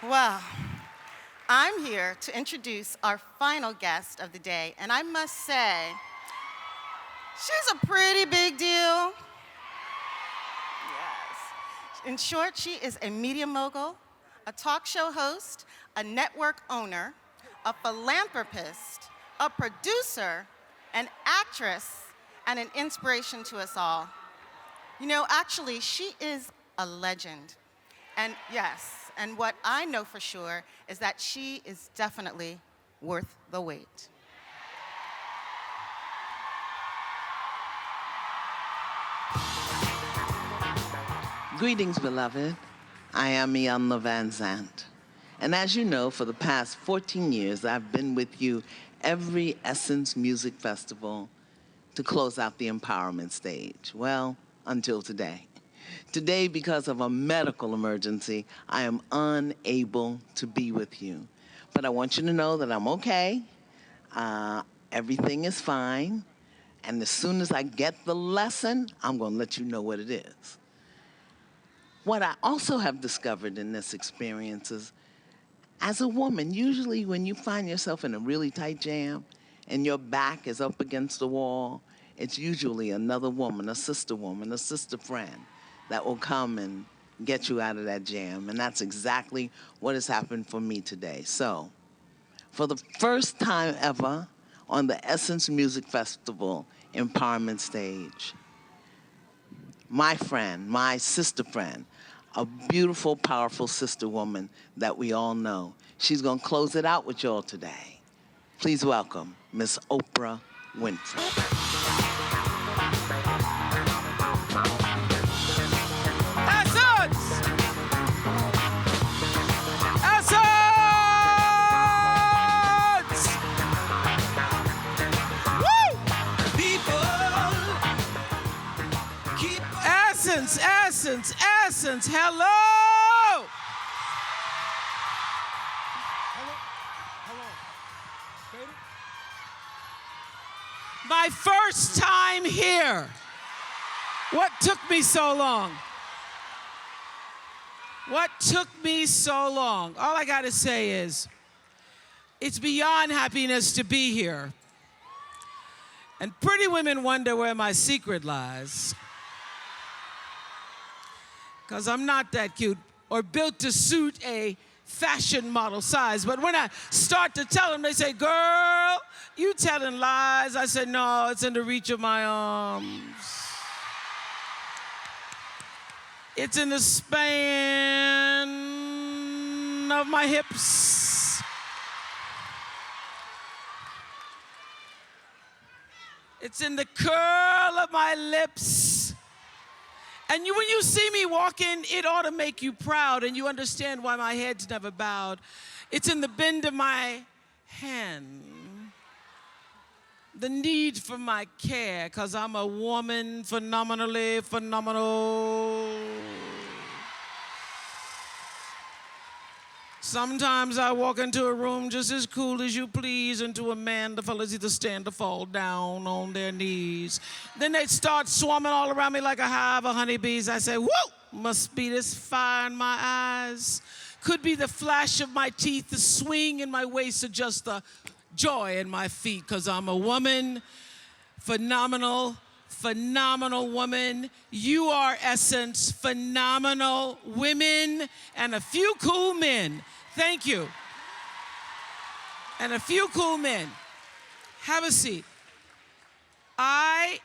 Well, I'm here to introduce our final guest of the day, and I must say, she's a pretty big deal. Yes. In short, she is a media mogul, a talk show host, a network owner, a philanthropist, a producer, an actress, and an inspiration to us all. Actually, she is a legend. And yes, and what I know for sure is that she is definitely worth the wait. Greetings, beloved. I am Ian Van Zant. And as you know, for the past 14 years, I've been with you every Essence Music Festival to close out the empowerment stage. Well, until today. Today, because of a medical emergency, I am unable to be with you. But I want you to know that I'm okay. Everything is fine. And as soon as I get the lesson, I'm going to let you know what it is. What I also have discovered in this experience is, as a woman, usually when you find yourself in a really tight jam and your back is up against the wall, it's usually another woman, a sister friend that will come and get you out of that jam. And that's exactly what has happened for me today. So, for the first time ever on the Essence Music Festival Empowerment stage, my friend, my sister friend, a beautiful, powerful sister woman that we all know. She's going to close it out with y'all today. Please welcome Miss Oprah Winfrey. Essence! Essence! Woo! Essence, hello! My first time here. What took me so long? What took me so long? All I gotta say is, it's beyond happiness to be here. And pretty women wonder where my secret lies. 'Cause I'm not that cute or built to suit a fashion model size. But when I start to tell them, they say, girl, you telling lies. I said, no, it's in the reach of my arms. It's in the span of my hips. It's in the curl of my lips. And when you see me walking, it ought to make you proud, and you understand why my head's never bowed. It's in the bend of my hand. The need for my care, 'cause I'm a woman phenomenally phenomenal. Sometimes I walk into a room just as cool as you please, and to a man, the fellas either stand or fall down on their knees. Then they start swarming all around me like a hive of honeybees. I say, whoa, must be this fire in my eyes. Could be the flash of my teeth, the swing in my waist, or just the joy in my feet, 'cause I'm a woman, phenomenal woman. You are Essence, phenomenal women, and a few cool men. Thank you. And a few cool men. Have a seat. I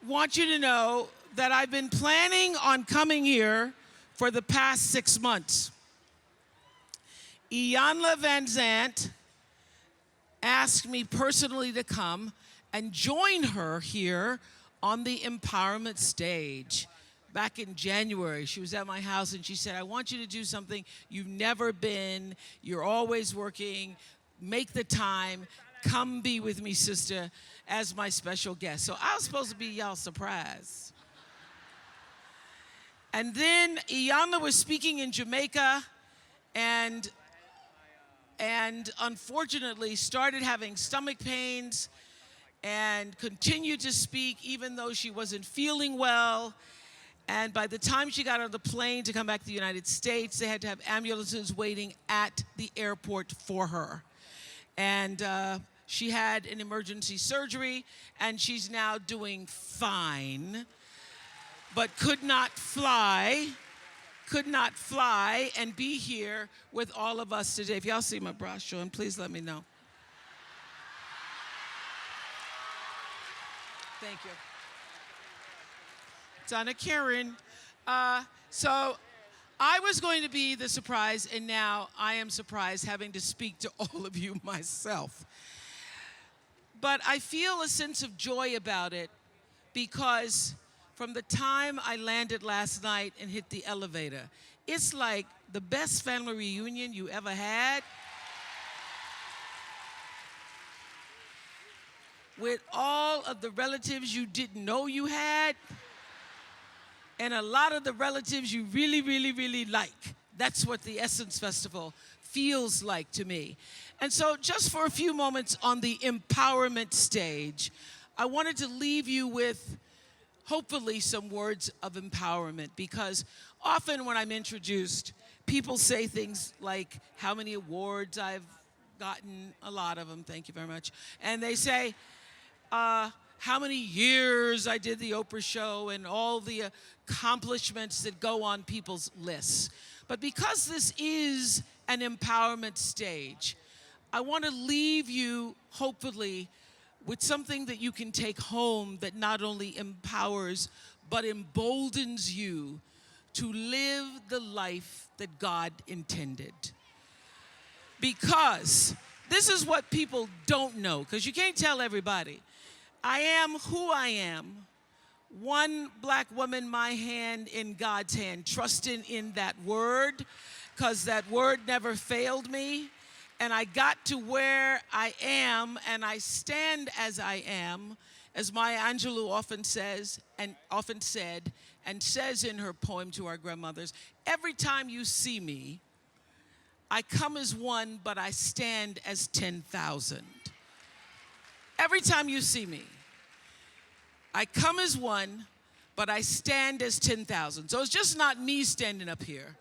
want you to know that I've been planning on coming here for the past 6 months. Iyanla Van Zant asked me personally to come and join her here on the empowerment stage. Back in January, she was at my house and she said, I want you to do something you've never been, you're always working, make the time, come be with me, sister, as my special guest. So I was supposed to be y'all's surprise. And then Iyanla was speaking in Jamaica and unfortunately started having stomach pains and continued to speak even though she wasn't feeling well. And by the time she got on the plane to come back to the United States, they had to have ambulances waiting at the airport for her. And she had an emergency surgery, and she's now doing fine, but could not fly and be here with all of us today. If y'all see my bra showing, please let me know. Thank you. Donna Karen. So I was going to be the surprise, and now I am surprised having to speak to all of you myself. But I feel a sense of joy about it because from the time I landed last night and hit the elevator, it's like the best family reunion you ever had. With all of the relatives you didn't know you had, and a lot of the relatives you really, really, really like. That's what the Essence Festival feels like to me. And so just for a few moments on the empowerment stage, I wanted to leave you with hopefully some words of empowerment, because often when I'm introduced, people say things like how many awards I've gotten, a lot of them, thank you very much. And they say how many years I did the Oprah show and all the accomplishments that go on people's lists. But because this is an empowerment stage, I want to leave you, hopefully, with something that you can take home that not only empowers, but emboldens you to live the life that God intended. Because this is what people don't know, because you can't tell everybody. I am who I am. One black woman, my hand in God's hand, trusting in that word, because that word never failed me. And I got to where I am, and I stand as I am, as Maya Angelou often says, and often said, and says in her poem to our grandmothers, every time you see me, I come as one, but I stand as 10,000. Every time you see me, I come as one, but I stand as 10,000. So it's just not me standing up here.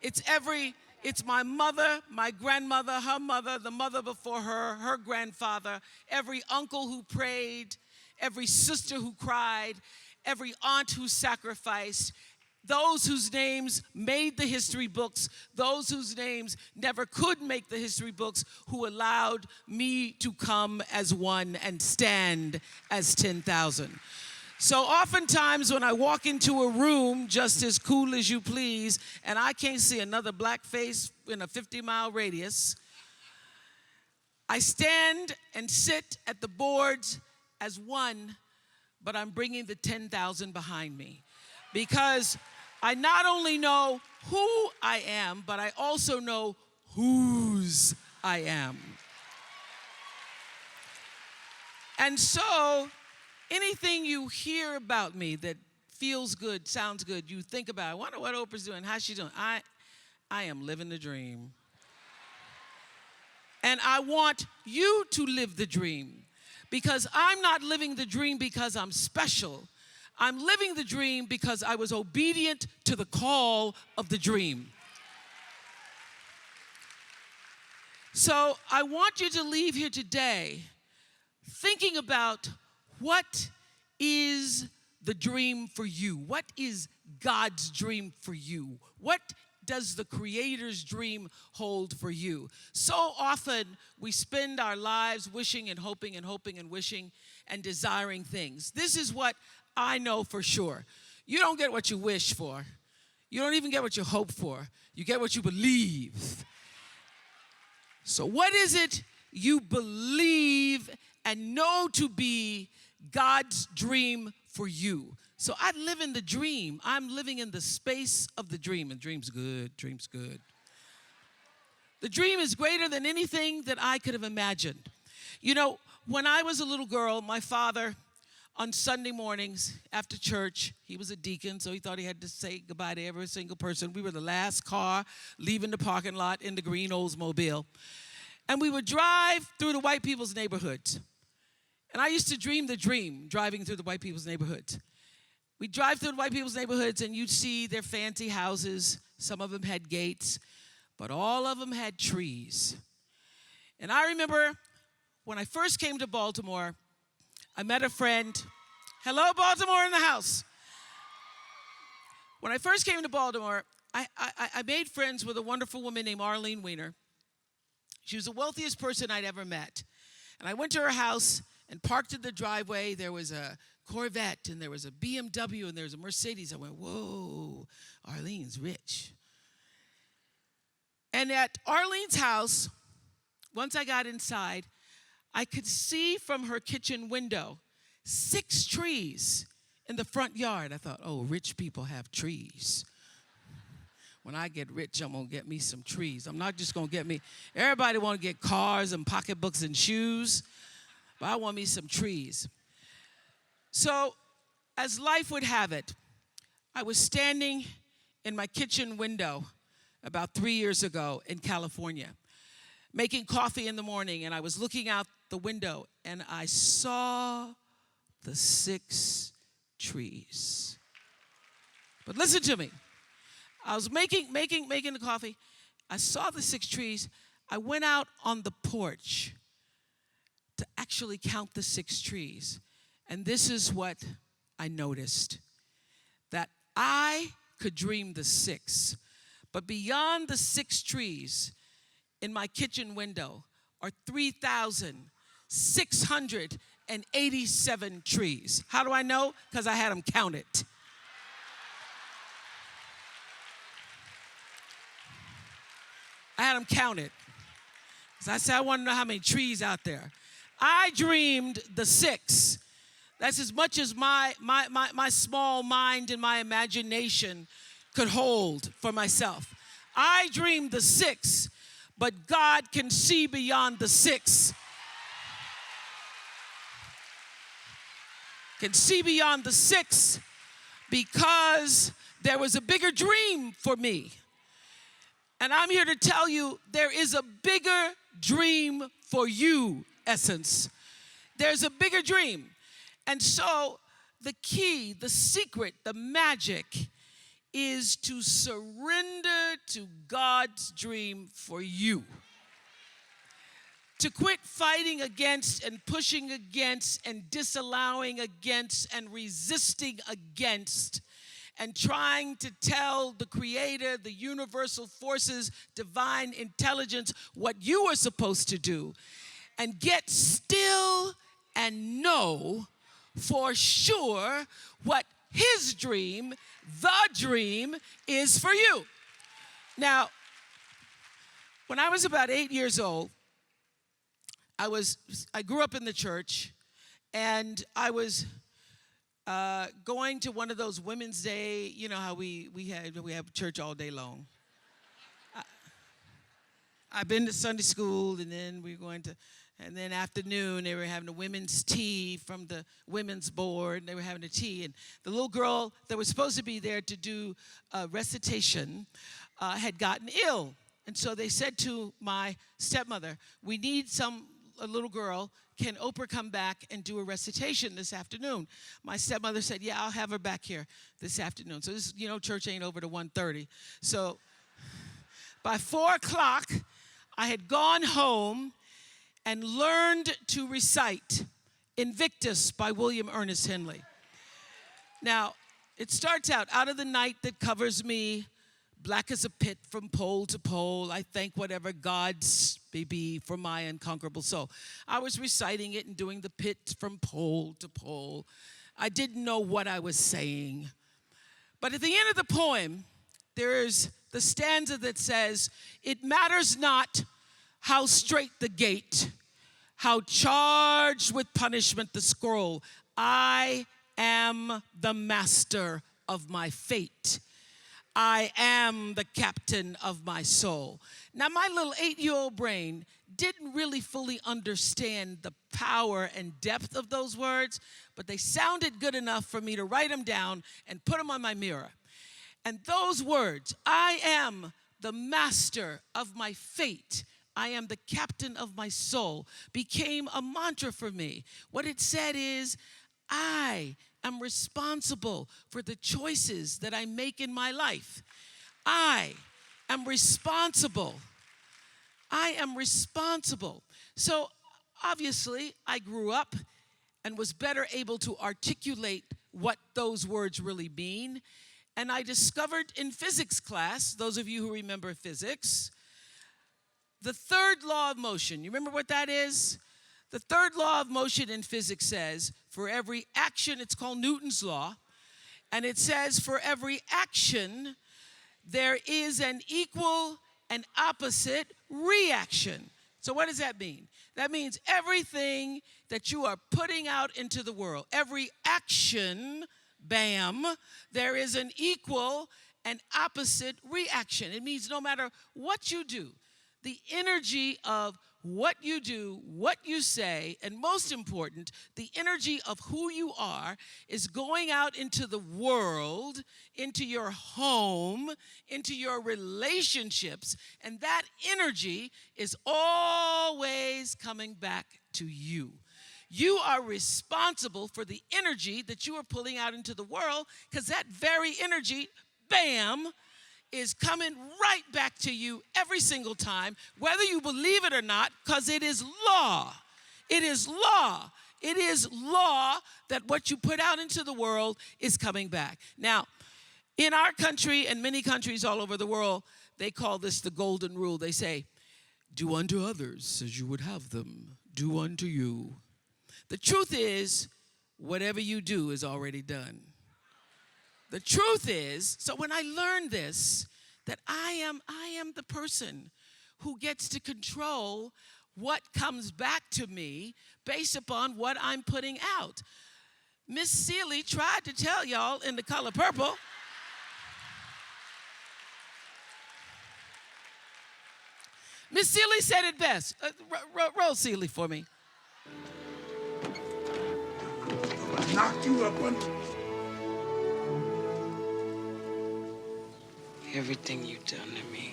It's my mother, my grandmother, her mother, the mother before her, her grandfather, every uncle who prayed, every sister who cried, every aunt who sacrificed, those whose names made the history books, those whose names never could make the history books, who allowed me to come as one and stand as 10,000. So oftentimes when I walk into a room just as cool as you please, and I can't see another black face in a 50-mile radius, I stand and sit at the boards as one, but I'm bringing the 10,000 behind me. Because I not only know who I am, but I also know whose I am. And so anything you hear about me that feels good, sounds good, you think about, I wonder what Oprah's doing, how's she doing? I am living the dream. And I want you to live the dream, because I'm not living the dream because I'm special. I'm living the dream because I was obedient to the call of the dream. So I want you to leave here today thinking about what is the dream for you? What is God's dream for you? What does the Creator's dream hold for you? So often we spend our lives wishing and hoping and hoping and wishing and desiring things. This is what I know for sure. You don't get what you wish for. You don't even get what you hope for. You get what you believe. So what is it you believe and know to be God's dream for you? So I live in the dream. I'm living in the space of the dream. And dream's good, dream's good. The dream is greater than anything that I could have imagined. You know, when I was a little girl, my father, on Sunday mornings after church, he was a deacon, so he thought he had to say goodbye to every single person. We were the last car leaving the parking lot in the green Oldsmobile. And we would drive through the white people's neighborhoods. And I used to dream the dream, driving through the white people's neighborhoods. We drive through white people's neighborhoods and you'd see their fancy houses. Some of them had gates, but all of them had trees. And I remember when I first came to Baltimore, I met a friend. Hello, Baltimore in the house. When I first came to Baltimore, I made friends with a wonderful woman named Arlene Weiner. She was the wealthiest person I'd ever met. And I went to her house and parked in the driveway. There was a Corvette, and there was a BMW, and there was a Mercedes. I went, whoa, Arlene's rich. And at Arlene's house, once I got inside, I could see from her kitchen window 6 trees in the front yard. I thought, oh, rich people have trees. When I get rich, I'm going to get me some trees. I'm not just going to get me, everybody want to get cars and pocketbooks and shoes, but I want me some trees. So, as life would have it, I was standing in my kitchen window about 3 years ago in California, making coffee in the morning, and I was looking out the window, and I saw the 6 trees. But listen to me. I was making the coffee. I saw the 6 trees. I went out on the porch to actually count the 6 trees. And this is what I noticed, that I could dream the 6, but beyond the 6 trees in my kitchen window are 3,687 trees. How do I know? Because I had them counted. I had them counted. So I said, I want to know how many trees out there. I dreamed the 6. That's as much as my small mind and my imagination could hold for myself. I dreamed the 6, but God can see beyond the 6. Can see beyond the 6 because there was a bigger dream for me. And I'm here to tell you there is a bigger dream for you, Essence. There's a bigger dream. And so the key, the secret, the magic is to surrender to God's dream for you. To quit fighting against and pushing against and disallowing against and resisting against and trying to tell the Creator, the universal forces, divine intelligence what you are supposed to do, and get still and know for sure what His dream, the dream, is for you. Now, when I was about 8 years old, I grew up in the church, and I was going to one of those Women's Day, you know how we have church all day long. I've been to Sunday school, and then we're going to, and then afternoon they were having a women's tea from the women's board, and they were having a tea, and the little girl that was supposed to be there to do a recitation had gotten ill, and so they said to my stepmother, we need a little girl. Can Oprah come back and do a recitation this afternoon? My stepmother said, yeah, I'll have her back here this afternoon. So this, church ain't over to 1:30. So by 4 o'clock, I had gone home and learned to recite Invictus by William Ernest Henley. Now, it starts out of the night that covers me, black as a pit from pole to pole, I thank whatever gods may be for my unconquerable soul. I was reciting it and doing the pit from pole to pole. I didn't know what I was saying. But at the end of the poem, there is the stanza that says, it matters not how straight the gate, how charged with punishment the scroll. I am the master of my fate. I am the captain of my soul. Now, my little 8-year-old brain didn't really fully understand the power and depth of those words, but they sounded good enough for me to write them down and put them on my mirror. And those words, I am the master of my fate, I am the captain of my soul, became a mantra for me. What it said is, I am responsible for the choices that I make in my life. I am responsible. I am responsible. So obviously, I grew up and was better able to articulate what those words really mean. And I discovered in physics class, those of you who remember physics, the third law of motion. You remember what that is? The third law of motion in physics says, for every action, it's called Newton's law, and it says for every action, there is an equal and opposite reaction. So what does that mean? That means everything that you are putting out into the world, every action, bam, there is an equal and opposite reaction. It means no matter what you do, the energy of what you do, what you say, and most important, the energy of who you are is going out into the world, into your home, into your relationships, and that energy is always coming back to you. You are responsible for the energy that you are pulling out into the world, because that very energy, bam, is coming right back to you every single time, whether you believe it or not, because it is law. It is law. It is law that what you put out into the world is coming back. Now, in our country and many countries all over the world, they call this the golden rule. They say, do unto others as you would have them do unto you. The truth is, whatever you do is already done. The truth is, so when I learned this, that I am the person who gets to control what comes back to me based upon what I'm putting out. Miss Seeley tried to tell y'all in The Color Purple. Miss Seeley said it best. Roll Seeley for me. I knocked you up on everything you've done to me,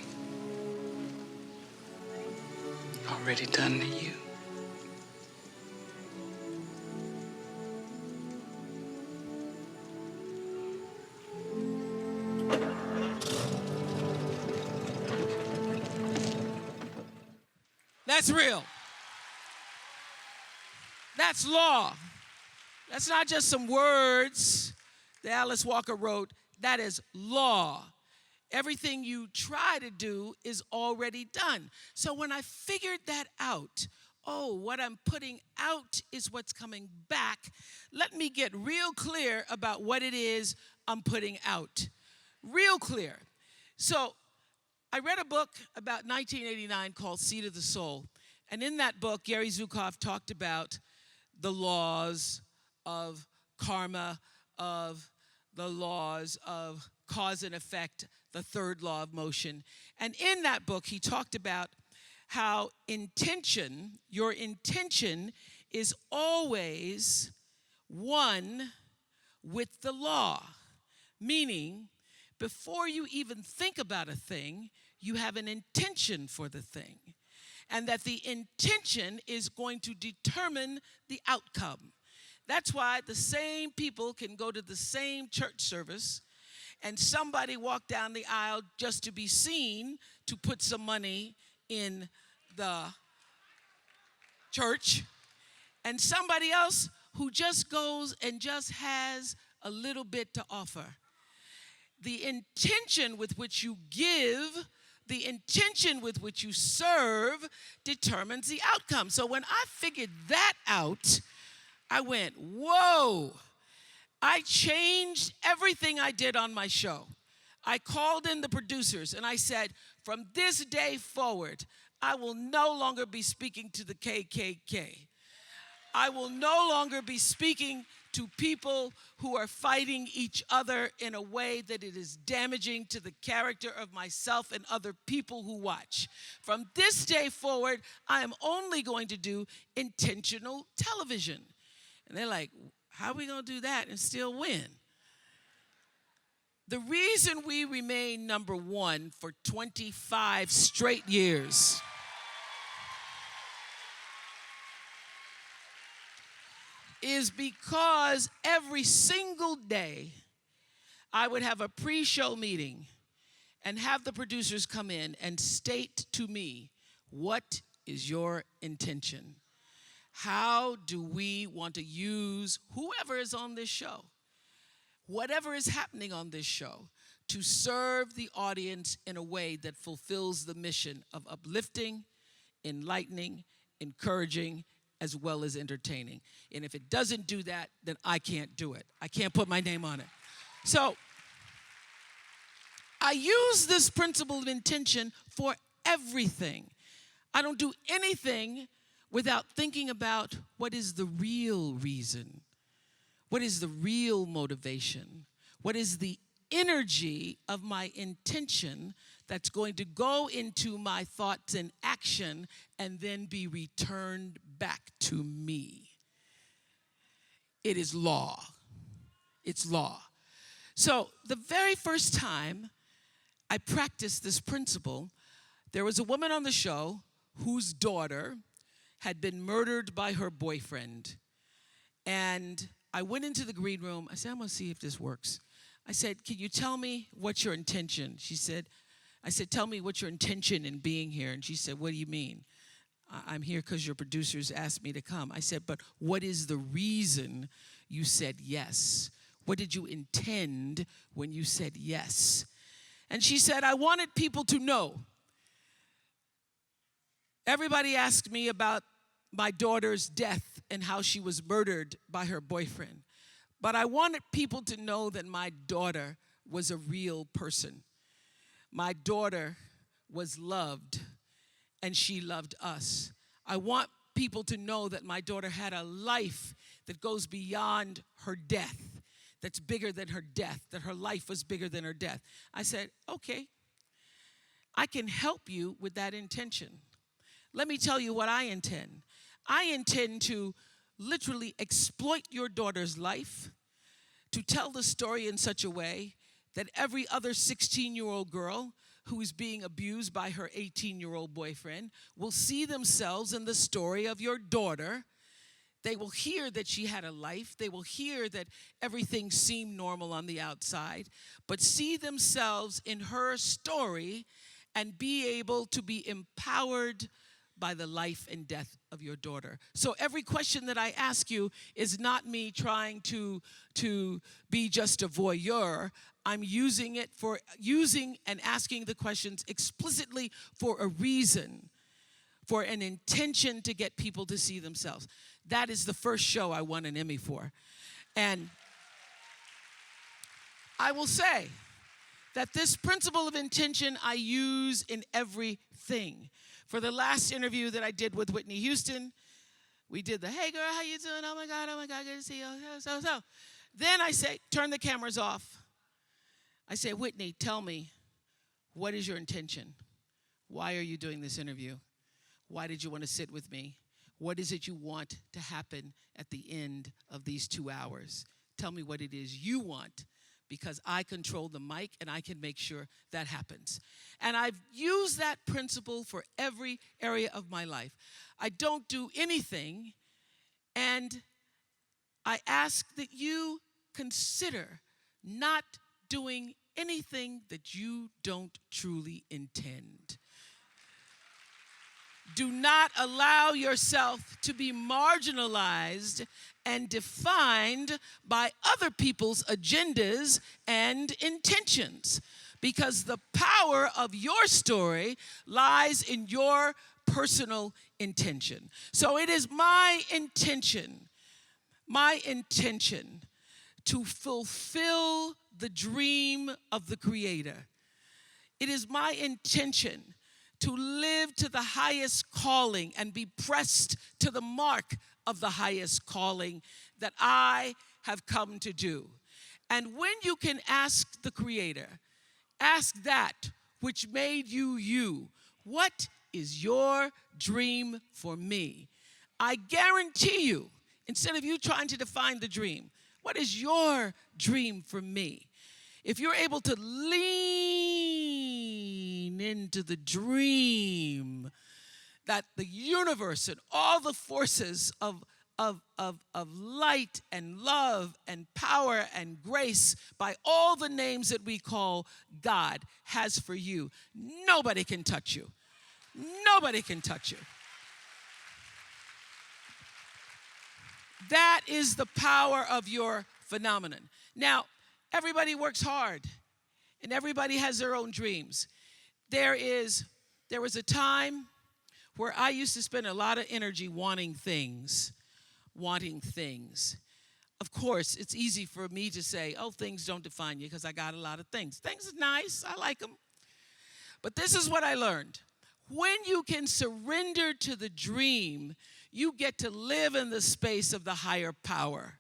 already done to you. That's real. That's law. That's not just some words that Alice Walker wrote. That is law. Everything you try to do is already done. So when I figured that out, what I'm putting out is what's coming back, let me get real clear about what it is I'm putting out. Real clear. So I read a book about 1989 called Seed of the Soul. And in that book, Gary Zukav talked about the laws of karma, of the laws of cause and effect, the third law of motion. And in that book, he talked about how your intention is always one with the law. Meaning, before you even think about a thing, you have an intention for the thing. And that the intention is going to determine the outcome. That's why the same people can go to the same church service and somebody walk down the aisle just to be seen to put some money in the church, and somebody else who just goes and just has a little bit to offer. The intention with which you give, the intention with which you serve determines the outcome. So when I figured that out, I went, whoa. I changed everything I did on my show. I called in the producers and I said, from this day forward, I will no longer be speaking to the KKK. I will no longer be speaking to people who are fighting each other in a way that it is damaging to the character of myself and other people who watch. From this day forward, I am only going to do intentional television. And they're like, how are we going to do that and still win? The reason we remain number one for 25 straight years is because every single day I would have a pre-show meeting and have the producers come in and state to me, what is your intention? How do we want to use whoever is on this show, whatever is happening on this show, to serve the audience in a way that fulfills the mission of uplifting, enlightening, encouraging, as well as entertaining. And if it doesn't do that, then I can't do it. I can't put my name on it. So I use this principle of intention for everything. I don't do anything without thinking about what is the real reason, what is the real motivation, what is the energy of my intention that's going to go into my thoughts and action and then be returned back to me. It is law. It's law. So the very first time I practiced this principle, there was a woman on the show whose daughter had been murdered by her boyfriend. And I went into the green room. I said, I'm going to see if this works. I said, can you tell me what's your intention? I said, tell me what's your intention in being here. And she said, what do you mean? I'm here because your producers asked me to come. I said, but what is the reason you said yes? What did you intend when you said yes? And she said, I wanted people to know. Everybody asked me about my daughter's death and how she was murdered by her boyfriend. But I wanted people to know that my daughter was a real person. My daughter was loved, and she loved us. I want people to know that my daughter had a life that goes beyond her death, that's bigger than her death, that her life was bigger than her death. I said, okay, I can help you with that intention. Let me tell you what I intend. I intend to literally exploit your daughter's life, to tell the story in such a way that every other 16-year-old girl who is being abused by her 18-year-old boyfriend will see themselves in the story of your daughter. They will hear that she had a life. They will hear that everything seemed normal on the outside, but see themselves in her story and be able to be empowered by the life and death of your daughter. So every question that I ask you is not me trying to be just a voyeur. I'm using and asking the questions explicitly for a reason, for an intention to get people to see themselves. That is the first show I won an Emmy for. And I will say that this principle of intention I use in everything. For the last interview that I did with Whitney Houston, we did the, hey girl, how you doing? Oh my God, good to see you. So. Then I say, turn the cameras off. I say, Whitney, tell me, what is your intention? Why are you doing this interview? Why did you want to sit with me? What is it you want to happen at the end of these 2 hours? Tell me what it is you want, because I control the mic and I can make sure that happens. And I've used that principle for every area of my life. I don't do anything, and I ask that you consider not doing anything that you don't truly intend. Do not allow yourself to be marginalized and defined by other people's agendas and intentions, because the power of your story lies in your personal intention. So it is my intention to fulfill the dream of the Creator. It is my intention to live to the highest calling and be pressed to the mark of the highest calling that I have come to do. And when you can ask the Creator, ask that which made you you, what is your dream for me? I guarantee you, instead of you trying to define the dream, what is your dream for me? If you're able to lean into the dream that the universe and all the forces of of light and love and power and grace by all the names that we call God has for you. Nobody can touch you. Nobody can touch you. That is the power of your phenomenon. Now, everybody works hard, and everybody has their own dreams. There was a time where I used to spend a lot of energy wanting things. Of course, it's easy for me to say, oh, things don't define you because I got a lot of things. Things are nice. I like them. But this is what I learned. When you can surrender to the dream, you get to live in the space of the higher power.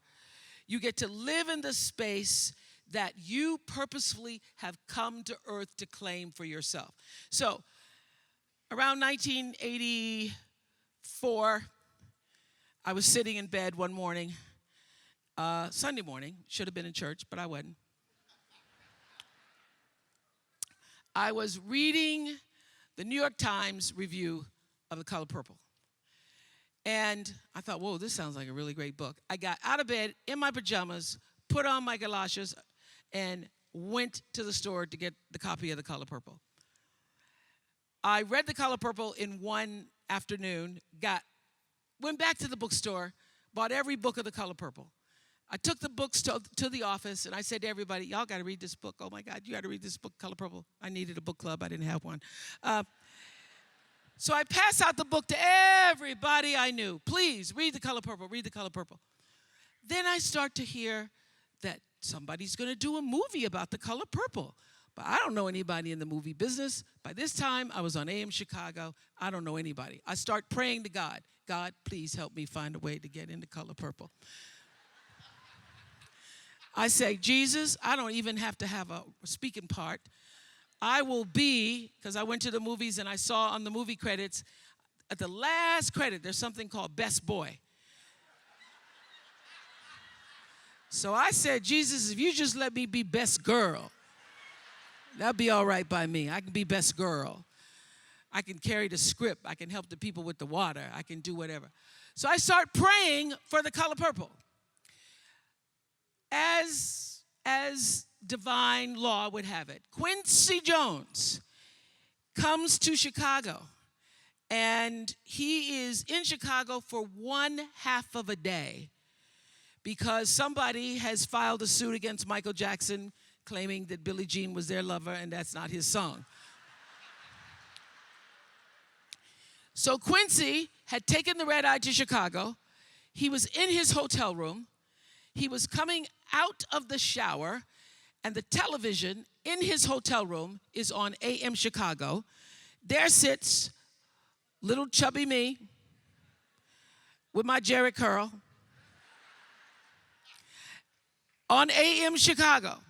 You get to live in the space that you purposefully have come to earth to claim for yourself. So, around 1984, I was sitting in bed one morning, Sunday morning, should have been in church, but I wasn't. I was reading the New York Times review of The Color Purple. And I thought, whoa, this sounds like a really great book. I got out of bed in my pajamas, put on my galoshes, and went to the store to get the copy of The Color Purple. I read The Color Purple in one afternoon, went back to the bookstore, bought every book of The Color Purple. I took the books to the office, and I said to everybody, y'all got to read this book. Oh, my God, you got to read this book, Color Purple. I needed a book club. I didn't have one. So I passed out the book to everybody I knew. Please, read The Color Purple, read The Color Purple. Then I start to hear that somebody's going to do a movie about The Color Purple. But I don't know anybody in the movie business. By this time, I was on AM Chicago. I don't know anybody. I start praying to God. God, please help me find a way to get into Color Purple. I say, Jesus, I don't even have to have a speaking part. I will be, because I went to the movies and I saw on the movie credits, at the last credit, there's something called Best Boy. So I said, Jesus, if you just let me be best girl, that'll be all right by me. I can be best girl. I can carry the script. I can help the people with the water. I can do whatever. So I start praying for The Color Purple. As divine law would have it, Quincy Jones comes to Chicago, and he is in Chicago for 1/2 of a day because somebody has filed a suit against Michael Jackson claiming that Billie Jean was their lover and that's not his song. So Quincy had taken the red eye to Chicago. He was in his hotel room. He was coming out of the shower, and the television in his hotel room is on AM Chicago. There sits little chubby me with my Jerry curl on AM Chicago.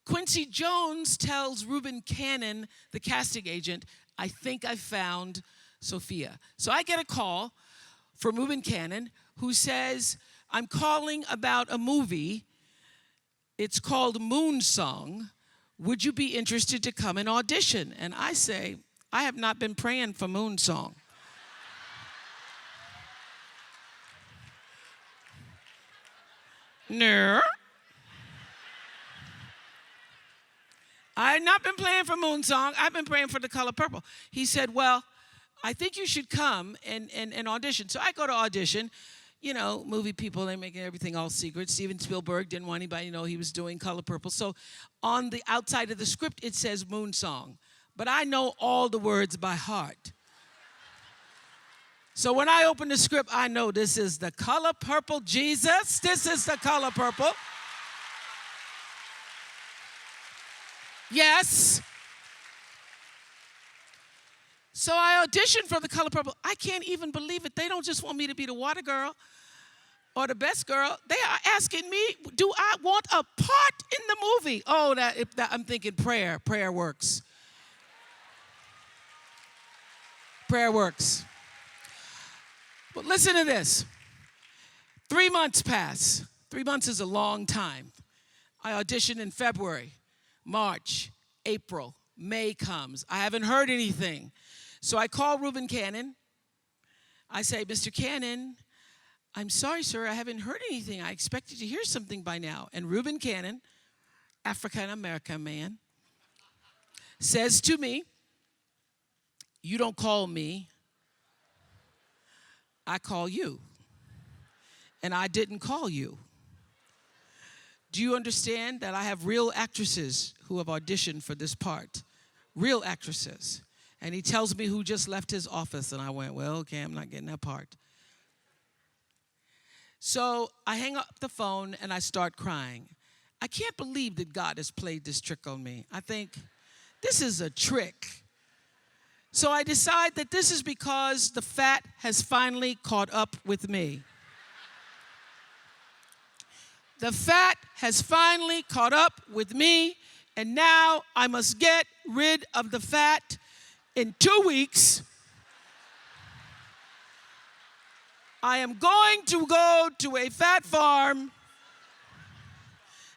Quincy Jones tells Reuben Cannon, the casting agent, I think I found Sophia. So I get a call from Reuben Cannon who says, I'm calling about a movie. It's called Moon Song. Would you be interested to come and audition? And I say, I have not been praying for Moon Song. No. I have not been praying for Moon Song. I've been praying for The Color Purple. He said, well, I think you should come and audition. So I go to audition. You know, movie people, they're making everything all secret. Steven Spielberg didn't want anybody to know he was doing Color Purple. So on the outside of the script, it says Moon Song. But I know all the words by heart. So when I open the script, I know this is The Color Purple, Jesus. This is The Color Purple. Yes. So I auditioned for The Color Purple. I can't even believe it. They don't just want me to be the water girl or the best girl. They are asking me, do I want a part in the movie? Oh, I'm thinking prayer. Prayer works. Prayer works. But listen to this. 3 months pass. 3 months is a long time. I auditioned in February, March, April, May comes. I haven't heard anything. So I call Reuben Cannon. I say, Mr. Cannon, I'm sorry, sir, I haven't heard anything. I expected to hear something by now. And Reuben Cannon, African-American man, says to me, you don't call me, I call you. And I didn't call you. Do you understand that I have real actresses who have auditioned for this part? Real actresses. And he tells me who just left his office. And I went, well, okay, I'm not getting that part. So I hang up the phone and I start crying. I can't believe that God has played this trick on me. I think, this is a trick. So I decide that this is because the fat has finally caught up with me. The fat has finally caught up with me, and now I must get rid of the fat in 2 weeks. I am going to go to a fat farm,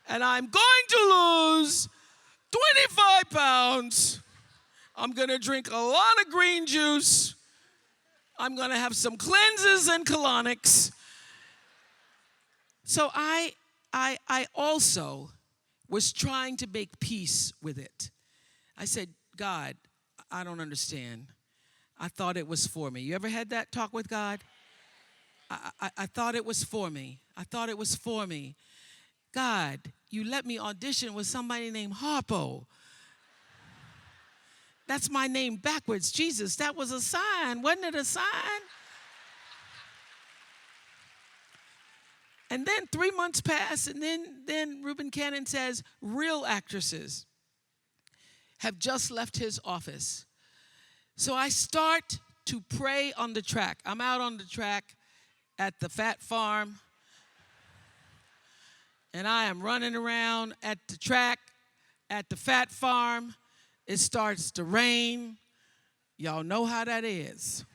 and I'm going to lose 25 pounds. I'm going to drink a lot of green juice. I'm going to have some cleanses and colonics. So I also was trying to make peace with it. I said, God, I don't understand. I thought it was for me. You ever had that talk with God? I thought it was for me. I thought it was for me. God, you let me audition with somebody named Harpo. That's my name backwards. Jesus, that was a sign. Wasn't it a sign? And then 3 months pass, and then Reuben Cannon says, real actresses have just left his office. So I start to pray on the track. I'm out on the track at the fat farm, and I am running around at the track at the fat farm. It starts to rain. Y'all know how that is.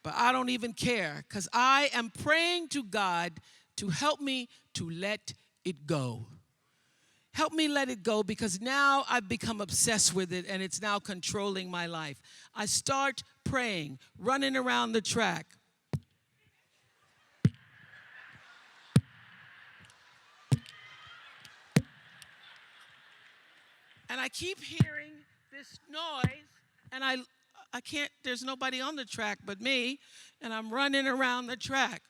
But I don't even care, because I am praying to God to help me to let it go. Help me let it go, because now I've become obsessed with it and it's now controlling my life. I start praying, running around the track. And I keep hearing this noise, and I can't, there's nobody on the track but me, and I'm running around the track.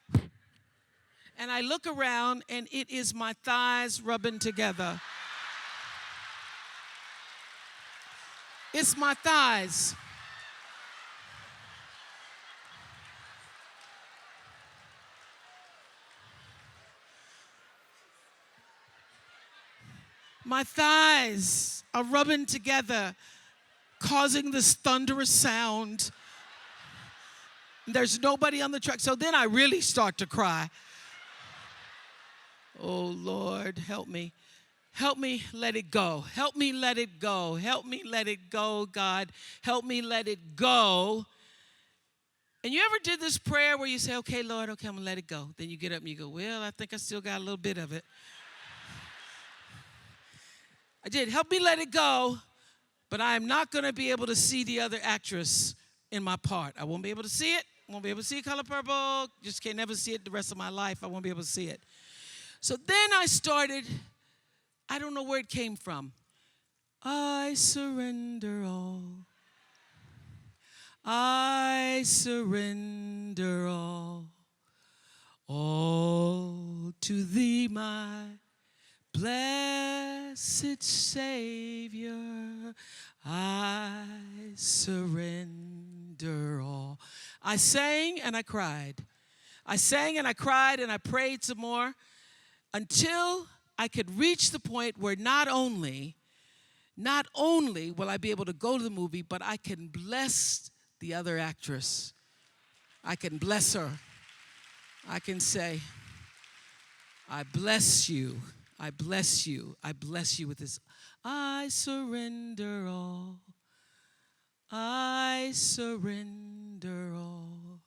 And I look around, and it is my thighs rubbing together. It's my thighs. My thighs are rubbing together, causing this thunderous sound. There's nobody on the track. So then I really start to cry. Oh, Lord, help me. Help me let it go. Help me let it go. Help me let it go, God. Help me let it go. And you ever did this prayer where you say, okay, Lord, okay, I'm going to let it go. Then you get up and you go, well, I think I still got a little bit of it. I did. Help me let it go, but I am not going to be able to see the other actress in my part. I won't be able to see it. I won't be able to see Color Purple. Just can't never see it the rest of my life. I won't be able to see it. So then I started, I don't know where it came from. I surrender all. I surrender all. All to thee, my blessed Savior, I surrender all. I sang and I cried. I sang and I cried and I prayed some more until I could reach the point where not only will I be able to go to the movie, but I can bless the other actress. I can bless her. I can say, I bless you. I bless you. I bless you with this. I surrender all. I surrender all.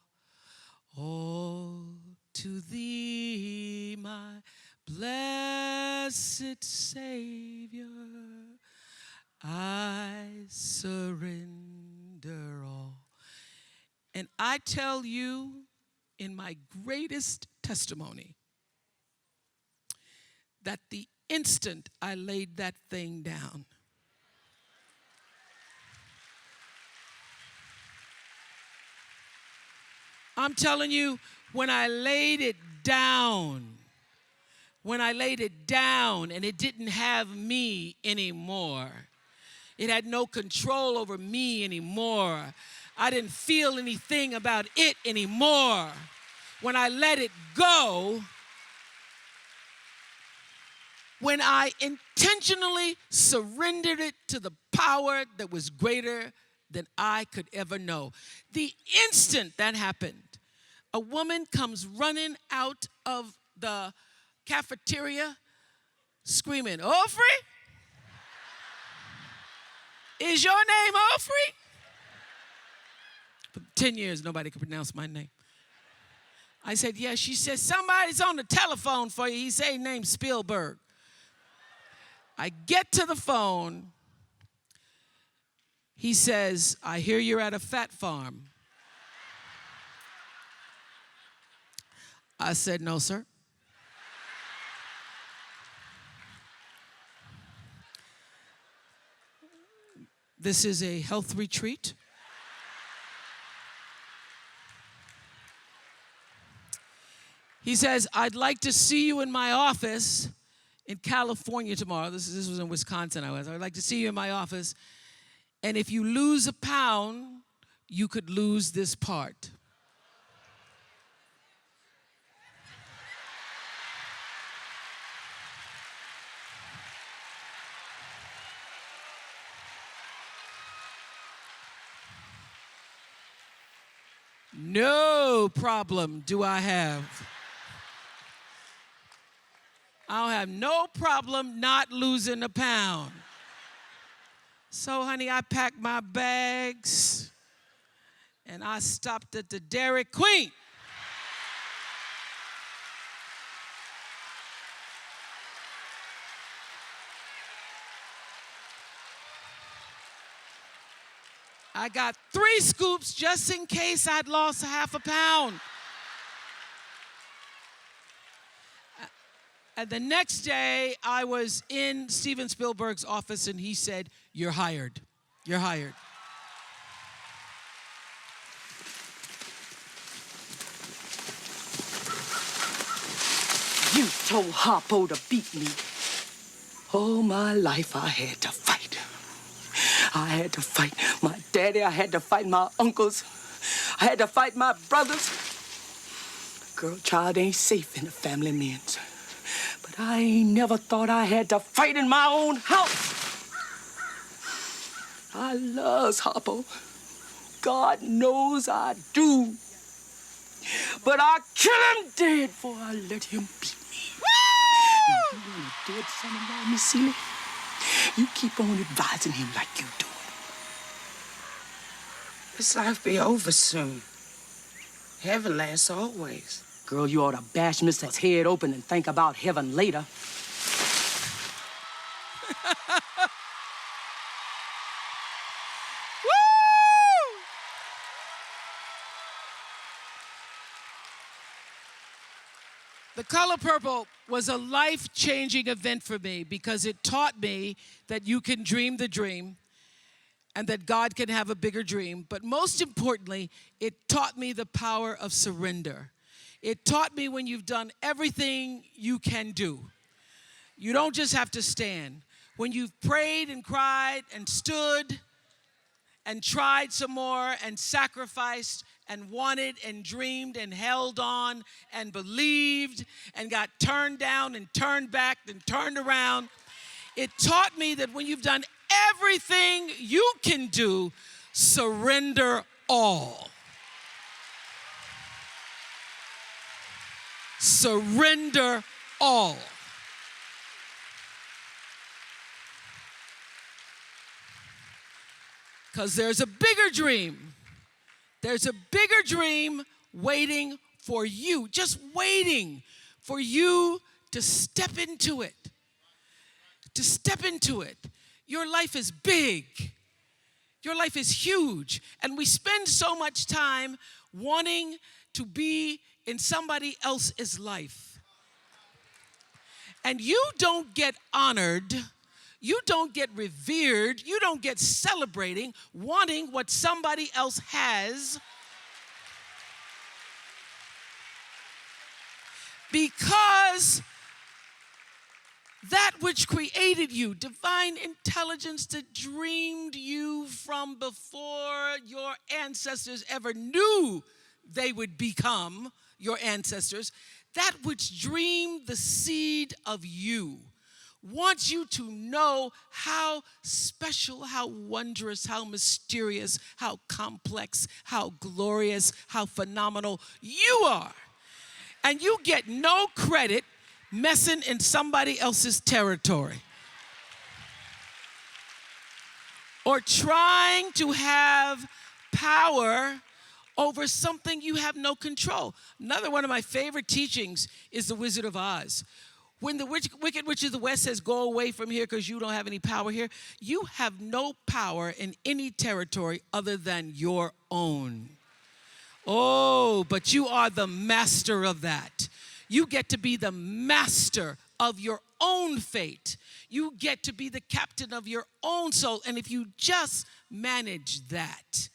All to thee, my blessed Savior. I surrender all. And I tell you, in my greatest testimony that the instant I laid that thing down, I'm telling you, when I laid it down and it didn't have me anymore, it had no control over me anymore, I didn't feel anything about it anymore. When I let it go, when I intentionally surrendered it to the power that was greater than I could ever know. The instant that happened, a woman comes running out of the cafeteria screaming, "Winfrey? Is your name Winfrey?" For 10 years, nobody could pronounce my name. I said, "Yes." She said, "Somebody's on the telephone for you. He said his name's Spielberg." I get to the phone. He says, "I hear you're at a fat farm." I said, "No, sir." This is a health retreat. He says, "I'd like to see you in my office in California tomorrow." This was in Wisconsin I'd like to see you in my office. "And if you lose a pound, you could lose this part." No problem do I have. I'll have no problem not losing a pound. So, honey, I packed my bags and I stopped at the Dairy Queen. I got 3 scoops just in case I'd lost half a pound. And the next day, I was in Steven Spielberg's office, and he said, "You're hired. You're hired." You told Harpo to beat me. All my life I had to fight. I had to fight my daddy. I had to fight my uncles. I had to fight my brothers. Girl, child ain't safe in the family men's. But I ain't never thought I had to fight in my own house. I loves Harpo. God knows I do. But I kill him dead before I let him beat me. Now, you want a dead son-in-law, Miss Celie? You keep on advising him like you do. This life be over soon. Heaven lasts always. Girl, you ought to bash Mr. head open and think about heaven later. The Color Purple was a life-changing event for me because it taught me that you can dream the dream and that God can have a bigger dream. But most importantly, it taught me the power of surrender. It taught me when you've done everything you can do, you don't just have to stand. When you've prayed and cried and stood and tried some more and sacrificed and wanted and dreamed and held on and believed and got turned down and turned back and turned around. It taught me that when you've done everything you can do, surrender all. Surrender all. Because there's a bigger dream. There's a bigger dream waiting for you, just waiting for you to step into it. To step into it. Your life is big. Your life is huge. And we spend so much time wanting to be in somebody else's life. And you don't get honored, you don't get revered, you don't get celebrating wanting what somebody else has, because that which created you, divine intelligence that dreamed you from before your ancestors ever knew they would become your ancestors, that which dreamed the seed of you, wants you to know how special, how wondrous, how mysterious, how complex, how glorious, how phenomenal you are. And you get no credit messing in somebody else's territory or trying to have power over something you have no control. Another one of my favorite teachings is The Wizard of Oz. When the Wicked Witch of the West says, go away from here because you don't have any power here, you have no power in any territory other than your own. Oh, but you are the master of that. You get to be the master of your own fate. You get to be the captain of your own soul. And if you just manage that,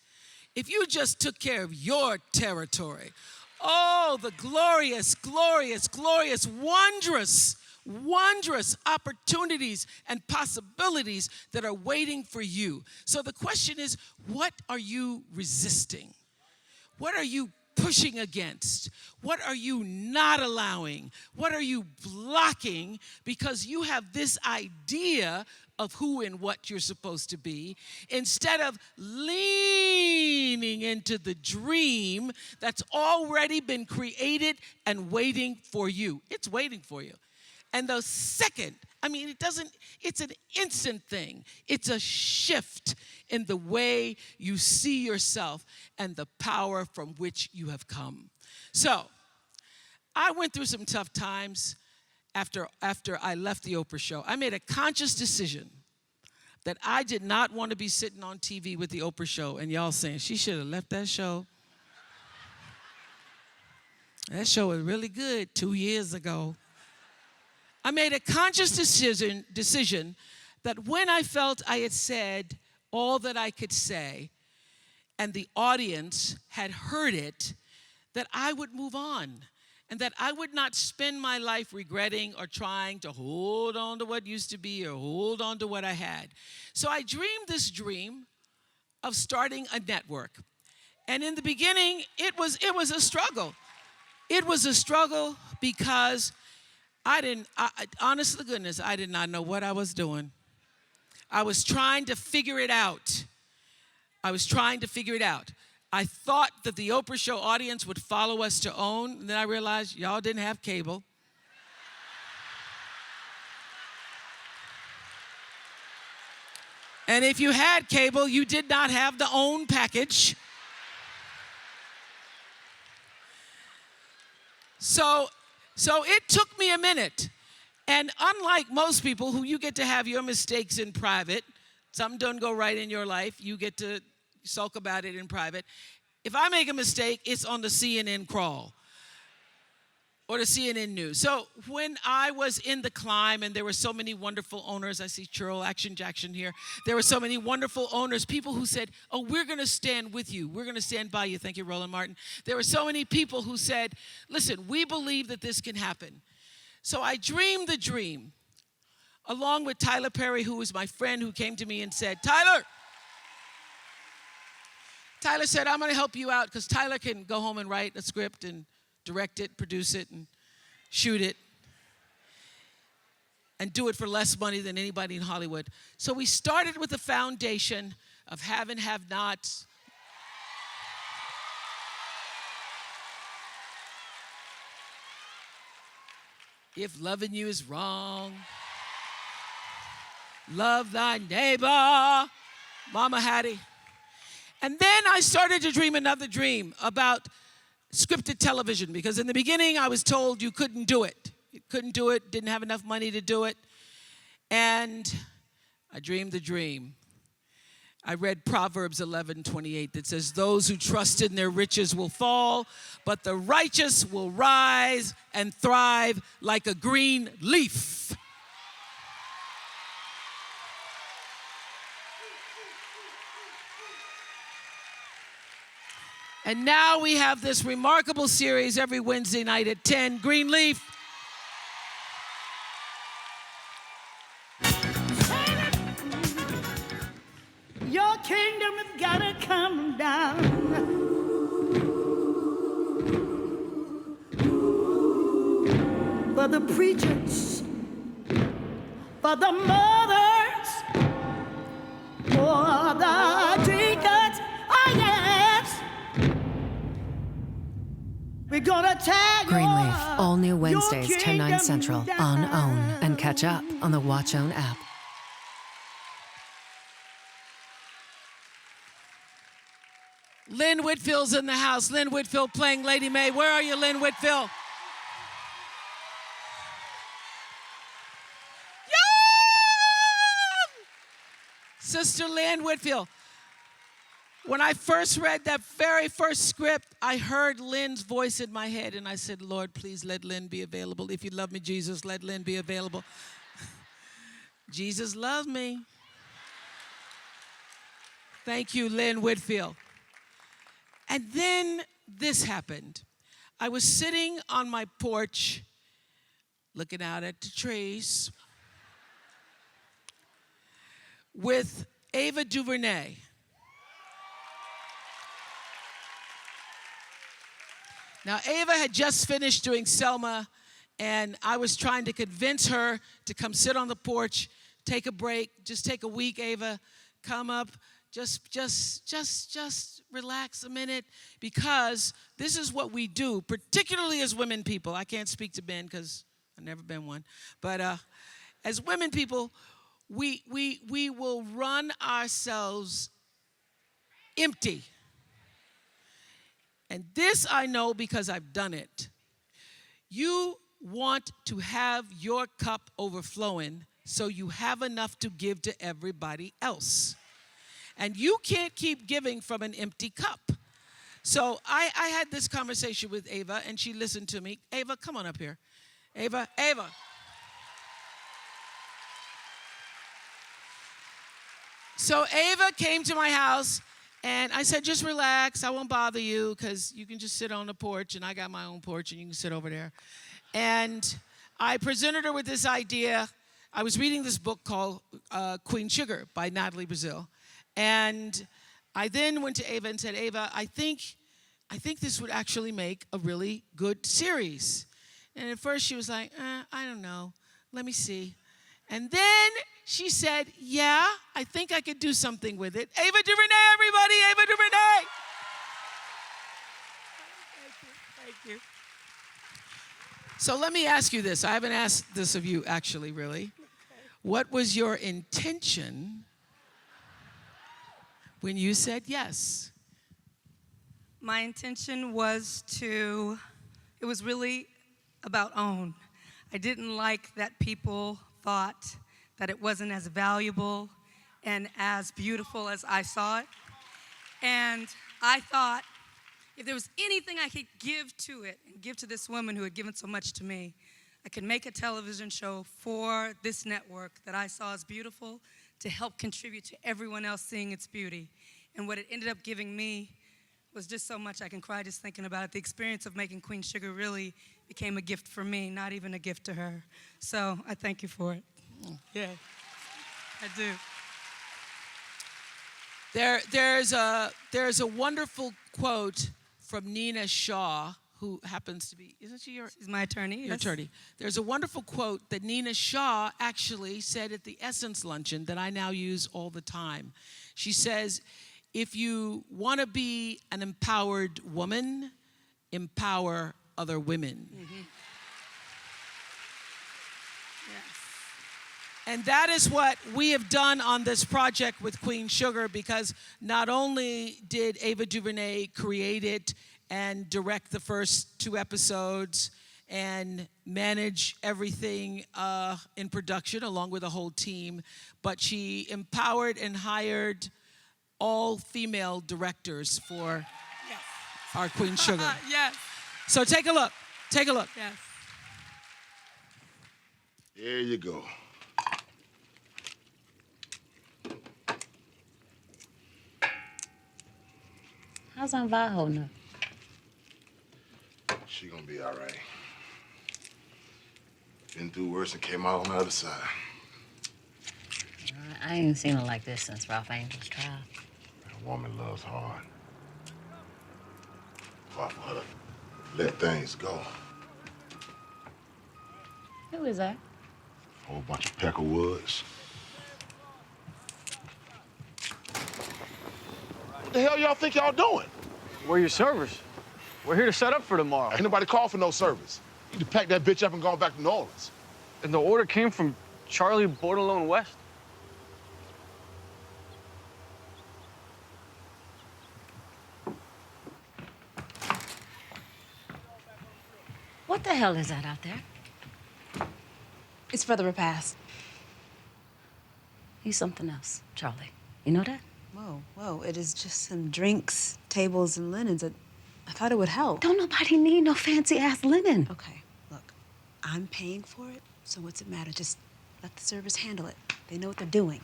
if you just took care of your territory, oh, the glorious, glorious, glorious, wondrous, wondrous opportunities and possibilities that are waiting for you. So the question is, what are you resisting? What are you pushing against? What are you not allowing? What are you blocking because you have this idea of who and what you're supposed to be, instead of leaning into the dream that's already been created and waiting for you? It's waiting for you. And the second, it's an instant thing. It's a shift in the way you see yourself and the power from which you have come. So, I went through some tough times after I left the Oprah show. I made a conscious decision that I did not want to be sitting on TV with the Oprah show and y'all saying, she should have left that show. That show was really good 2 years ago. I made a conscious decision that when I felt I had said all that I could say and the audience had heard it, that I would move on and that I would not spend my life regretting or trying to hold on to what used to be or hold on to what I had. So I dreamed this dream of starting a network. And in the beginning, it was a struggle. It was a struggle because honest to goodness, I did not know what I was doing. I was trying to figure it out. I thought that the Oprah show audience would follow us to OWN, and then I realized y'all didn't have cable. And if you had cable, you did not have the OWN package. So it took me a minute. And unlike most people who you get to have your mistakes in private, something doesn't go right in your life, you get to sulk about it in private. If I make a mistake, it's on the CNN crawl or the CNN news. So when I was in the climb and there were so many wonderful owners, I see Churl Action Jackson here. There were so many wonderful owners, people who said, oh, we're going to stand with you. We're going to stand by you. Thank you, Roland Martin. There were so many people who said, listen, we believe that this can happen. So I dreamed the dream along with Tyler Perry, who was my friend, who came to me and said, Tyler said, I'm going to help you out because Tyler can go home and write a script and direct it, produce it, and shoot it, and do it for less money than anybody in Hollywood. So we started with a foundation of have and have nots. If loving you is wrong, love thy neighbor, Mama Hattie. And then I started to dream another dream about scripted television, because in the beginning I was told you couldn't do it. You couldn't do it, didn't have enough money to do it. And I dreamed the dream. I read Proverbs 11:28 that says, those who trust in their riches will fall, but the righteous will rise and thrive like a green leaf. And now we have this remarkable series every Wednesday night at 10, Greenleaf. Your kingdom has gotta come down. For the preachers, for the mothers, for the deacons, oh yes. We're gonna tag Greenleaf, all new your Wednesdays, 10, 9 kingdom Central, down. on OWN, and catch up on the Watch OWN app. Lynn Whitfield's in the house. Lynn Whitfield playing Lady Mae. Where are you, Lynn Whitfield? Yeah! Sister Lynn Whitfield. When I first read that very first script, I heard Lynn's voice in my head, and I said, Lord, please let Lynn be available. If you love me, Jesus, let Lynn be available. Jesus loves me. Thank you, Lynn Whitfield. And then this happened. I was sitting on my porch, looking out at the trees, with Ava DuVernay. Now, Ava had just finished doing Selma, and I was trying to convince her to come sit on the porch, take a break, just take a week, Ava, come up. Just relax a minute, because this is what we do, particularly as women people. I can't speak to men because I've never been one. But as women people, we will run ourselves empty. And this I know because I've done it. You want to have your cup overflowing so you have enough to give to everybody else. And you can't keep giving from an empty cup. So I had this conversation with Ava, and she listened to me. Ava, come on up here. Ava. So Ava came to my house, and I said, just relax. I won't bother you, because you can just sit on the porch, and I got my own porch, and you can sit over there. And I presented her with this idea. I was reading this book called Queen Sugar by Natalie Brazil. And I then went to Ava and said, Ava, I think this would actually make a really good series. And at first she was like, I don't know. Let me see. And then she said, yeah, I think I could do something with it. Ava DuVernay, everybody, Ava DuVernay. Thank you. So let me ask you this. I haven't asked this of you, actually, really. What was your intention when you said yes? My intention was it was really about OWN. I didn't like that people thought that it wasn't as valuable and as beautiful as I saw it. And I thought if there was anything I could give to it and give to this woman who had given so much to me, I could make a television show for this network that I saw as beautiful, to help contribute to everyone else seeing its beauty. And what it ended up giving me was just so much I can cry just thinking about it. The experience of making Queen Sugar really became a gift for me, not even a gift to her. So I thank you for it. Yeah. I do. There's a wonderful quote from Nina Shaw, who happens to be, isn't she She's my attorney. your attorney? There's a wonderful quote that Nina Shaw actually said at the Essence Luncheon that I now use all the time. She says, if you want to be an empowered woman, empower other women. Mm-hmm. Yes. And that is what we have done on this project with Queen Sugar, because not only did Ava DuVernay create it and direct the first 2 episodes and manage everything in production along with a whole team, but she empowered and hired all-female directors for our Queen Sugar. Yes. So take a look. Take a look. Yes. There you go. How's Aunt Vi holding up? She gonna be all right. Been through worse and came out on the other side. I ain't seen her like this since Ralph Angel's trial. A woman loves hard. Fought for her to let things go. Who is that? A whole bunch of peckerwoods. What the hell y'all think y'all doing? We're your servers. We're here to set up for tomorrow. Ain't nobody called for no service. You need to pack that bitch up and go back to New Orleans. And the order came from Charlie Bordelon West. What the hell is that out there? It's for the repast. He's something else, Charlie. You know that? Whoa. It is just some drinks, tables, and linens. I thought it would help. Don't nobody need no fancy-ass linen. Okay, look. I'm paying for it, so what's it matter? Just let the servers handle it. They know what they're doing.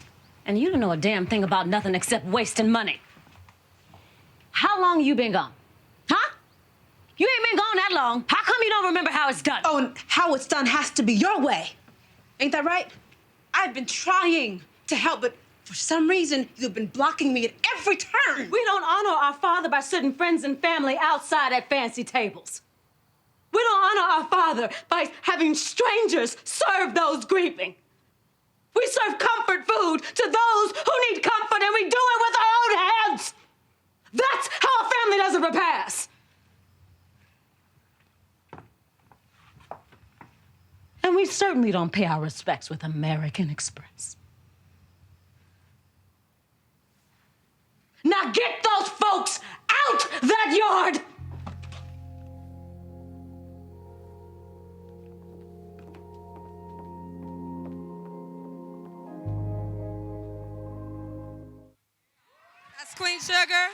And you don't know a damn thing about nothing except wasting money. How long you been gone? Huh? You ain't been gone that long. How come you don't remember how it's done? Oh, and how it's done has to be your way. Ain't that right? I've been trying to help, but for some reason, you've been blocking me at every turn. We don't honor our father by sitting friends and family outside at fancy tables. We don't honor our father by having strangers serve those grieving. We serve comfort food to those who need comfort, and we do it with our own hands. That's how a family does a repast. And we certainly don't pay our respects with American Express. Now get those folks out that yard! That's Queen Sugar.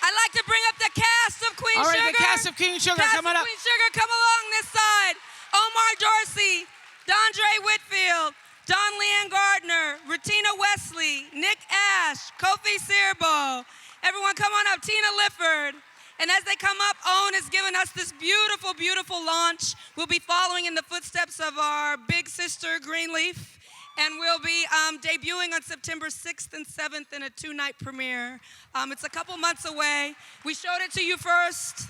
I'd like to bring up the cast of Queen Sugar. All right, the cast of Queen Sugar coming up. Queen Sugar, come along this side. Omar Dorsey, Dondre Whitfield, Don Leanne Gardner, Rutina Wesley, Nick Ash, Kofi Sirbo. Everyone come on up, Tina Lifford. And as they come up, Owen has given us this beautiful, beautiful launch. We'll be following in the footsteps of our big sister, Greenleaf. And we'll be debuting on September 6th and 7th in a 2-night premiere. It's a couple months away. We showed it to you first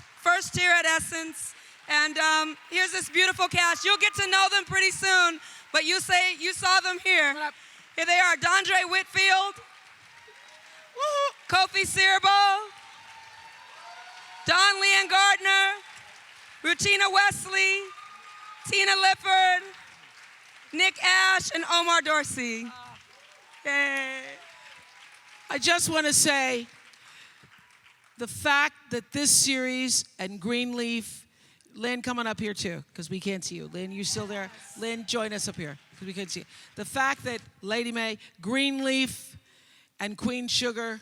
here at Essence. And here's this beautiful cast. You'll get to know them pretty soon, but you say you saw them here. Here they are, Dondre Whitfield, Kofi Sirbo, Don Leanne Gardner, Rutina Wesley, Tina Lifford, Nick Ash, and Omar Dorsey. Yay. I just want to say the fact that this series and Greenleaf, Lynn, coming up here too, because we can't see you. Lynn, you still there? Lynn, join us up here, because we can't see you. The fact that Lady Mae, Greenleaf, and Queen Sugar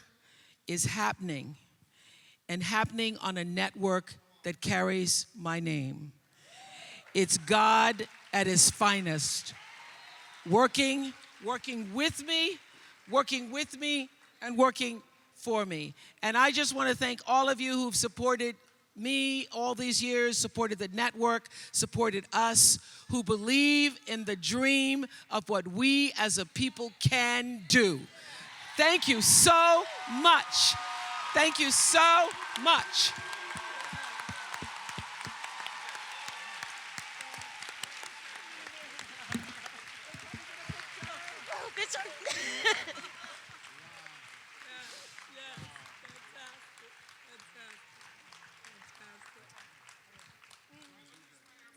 is happening, and happening on a network that carries my name. It's God at his finest. Working with me, and working for me. And I just want to thank all of you who've supported me all these years, supported the network, supported us, who believe in the dream of what we as a people can do. Thank you so much. Thank you so much.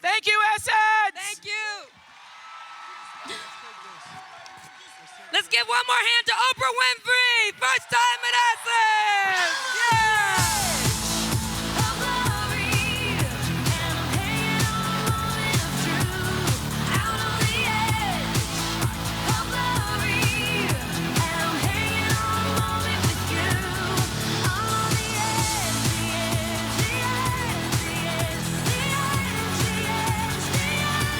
Thank you, Essence! Thank you. Let's give one more hand to Oprah Winfrey. First time at Essence.